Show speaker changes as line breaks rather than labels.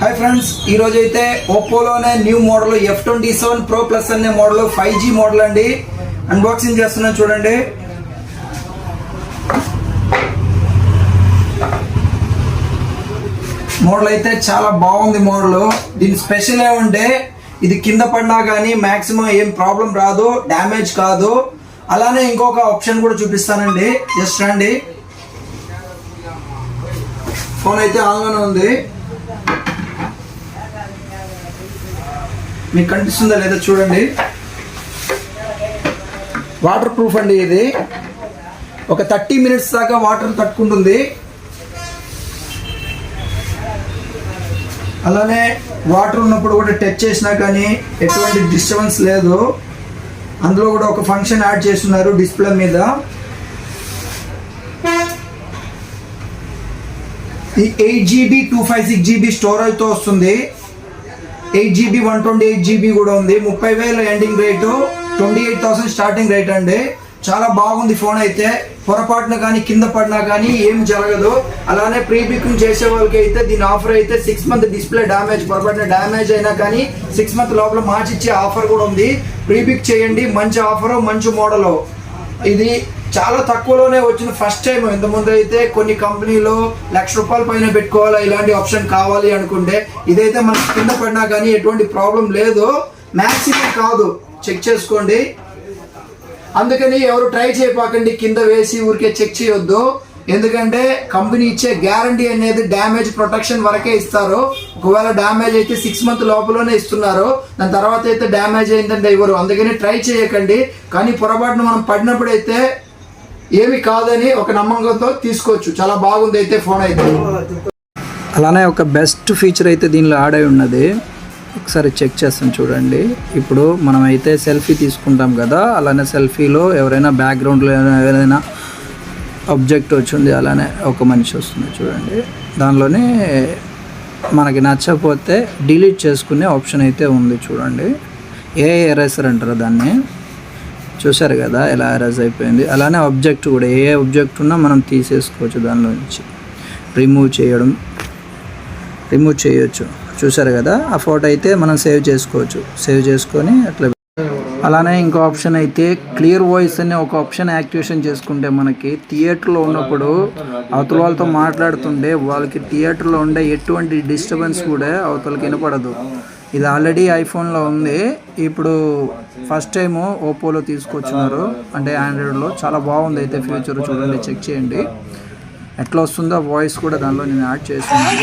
Hi friends, ఈ రోజు అయితే ఓప్పోలోనే new model F27 Pro Plus అనే మోడల్ 5G మోడల్ అండి అన్బాక్సింగ్ చేస్తున్నాను చూడండి. మోడల్ అయితే చాలా బాగుంది. మోడల్ దీని స్పెషల్ ఏమంటే ఇది కింద పడినా కానీ మ్యాక్సిమం ఏం ప్రాబ్లం రాదు, డ్యామేజ్ కాదు. అలానే ఇంకొక ఆప్షన్ కూడా చూపిస్తానండి. జస్ట్ రండి. ఫోన్ అయితే ఆన్లోనే ఉంది, మీకు కనిపిస్తుందా లేదా చూడండి. వాటర్ ప్రూఫ్ అండి. ఇది ఒక 30 minutes దాకా వాటర్ తట్టుకుంటుంది. అలానే వాటర్ ఉన్నప్పుడు కూడా టచ్ చేసినా కానీ ఎటువంటి డిస్టర్బెన్స్ లేదు. అందులో కూడా ఒక ఫంక్షన్ యాడ్ చేస్తున్నారు డిస్ప్లే మీద. ఈ 8GB 256GB స్టోరేజ్తో వస్తుంది. 8GB 128GB కూడా ఉంది. 30,000 ఎండింగ్ రేటు, 28,000 స్టార్టింగ్ రేట్ అండి. చాలా బాగుంది ఫోన్ అయితే. పొరపాటున కానీ కింద పడినా కానీ ఏం జరగదు. అలానే ప్రీ బుకింగ్ చేసే వాళ్ళకి అయితే దీని ఆఫర్ అయితే 6 month డిస్ప్లే డ్యామేజ్, పొరపాటున డ్యామేజ్ అయినా కానీ 6 month లోపల మార్చిచ్చే ఆఫర్ కూడా ఉంది. ప్రీ బుక్ చేయండి. మంచి ఆఫరు, మంచి మోడల్. ఇది చాలా తక్కువలోనే వచ్చిన ఫస్ట్ టైం. ఇంతకుముందు అయితే కొన్ని కంపెనీలు ₹1,00,000 పైన పెట్టుకోవాలా, ఇలాంటి ఆప్షన్ కావాలి అనుకుంటే ఇదైతే మనకి కింద పడినా కానీ ఎటువంటి ప్రాబ్లం లేదు. మ్యాక్సిమం కాదు, చెక్ చేసుకోండి. అందుకని ఎవరు ట్రై చేయపాకండి కింద వేసి ఊరికే చెక్ చేయొద్దు. ఎందుకంటే కంపెనీ ఇచ్చే గ్యారంటీ అనేది డ్యామేజ్ ప్రొటెక్షన్ వరకే ఇస్తారు. ఒకవేళ డ్యామేజ్ అయితే 6 month లోపలనే ఇస్తున్నారు. దాని తర్వాత అయితే డ్యామేజ్ అయిందంటే ఇవ్వరు. అందుకని ట్రై చేయకండి. కానీ పొరపాటున మనం పడినప్పుడు అయితే ఏమి కాదని ఒక నమ్మకంతో తీసుకోవచ్చు. చాలా బాగుంది అయితే ఫోన్ అయితే. అలానే ఒక బెస్ట్ ఫీచర్ అయితే దీనిలో యాడ్ అయి ఉన్నది. ఒకసారి చెక్ చేస్తాం చూడండి. ఇప్పుడు మనం అయితే సెల్ఫీ తీసుకుంటాం కదా, అలానే సెల్ఫీలో ఎవరైనా బ్యాక్గ్రౌండ్లో ఏదైనా ఆబ్జెక్ట్ వచ్చింది, అలానే ఒక మనిషి వస్తుంది చూడండి. దానిలోనే మనకి నచ్చకపోతే డిలీట్ చేసుకునే ఆప్షన్ అయితే ఉంది చూడండి. ఎరేజర్ అంటారు దాన్ని. చూసారు కదా ఎలా ఎరేజ్ అయిపోయింది. అలానే ఆబ్జెక్ట్ కూడా ఏ ఆబ్జెక్ట్ ఉన్నా మనం తీసేసుకోవచ్చు. దానిలో నుంచి రిమూవ్ చేయొచ్చు. చూసారు కదా, ఆ ఫోటో అయితే మనం సేవ్ చేసుకోవచ్చు. సేవ్ చేసుకొని అట్లా. అలానే ఇంకో ఆప్షన్ అయితే క్లియర్ వాయిస్ అనే ఒక ఆప్షన్ యాక్టివేషన్ చేసుకుంటే మనకి థియేటర్లో ఉన్నప్పుడు అవతల వాళ్ళతో మాట్లాడుతుంటే వాళ్ళకి థియేటర్లో ఉండే ఎటువంటి డిస్టర్బెన్స్ కూడా అవతలకి వినపడదు. ఇది ఆల్రెడీ ఐఫోన్లో ఉంది. ఇప్పుడు ఫస్ట్ టైము ఓప్పోలో తీసుకొచ్చున్నారు, అంటే ఆండ్రాయిడ్లో. చాలా బాగుంది అయితే ఫ్యూచర్. చూడండి, చెక్ చేయండి ఎట్లా వస్తుందో. వాయిస్ కూడా దానిలో నేను యాడ్ చేస్తున్నాను.